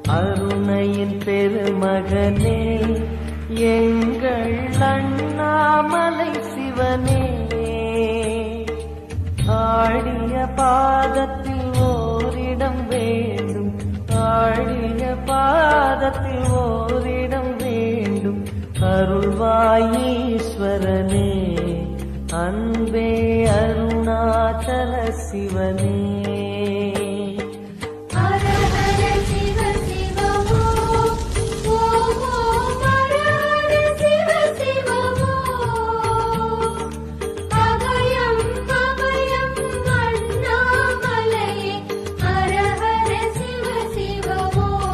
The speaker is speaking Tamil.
அருணையின் பெருமகனே எங்கள் அண்ணாமலை சிவனே, ஆடிய பாதத்தில் ஓரிடம் வேண்டும், ஆடிய பாதத்தில் ஓரிடம் வேண்டும். அருள்வாயீஸ்வரனே, அன்பே அருணாச்சல சிவனே.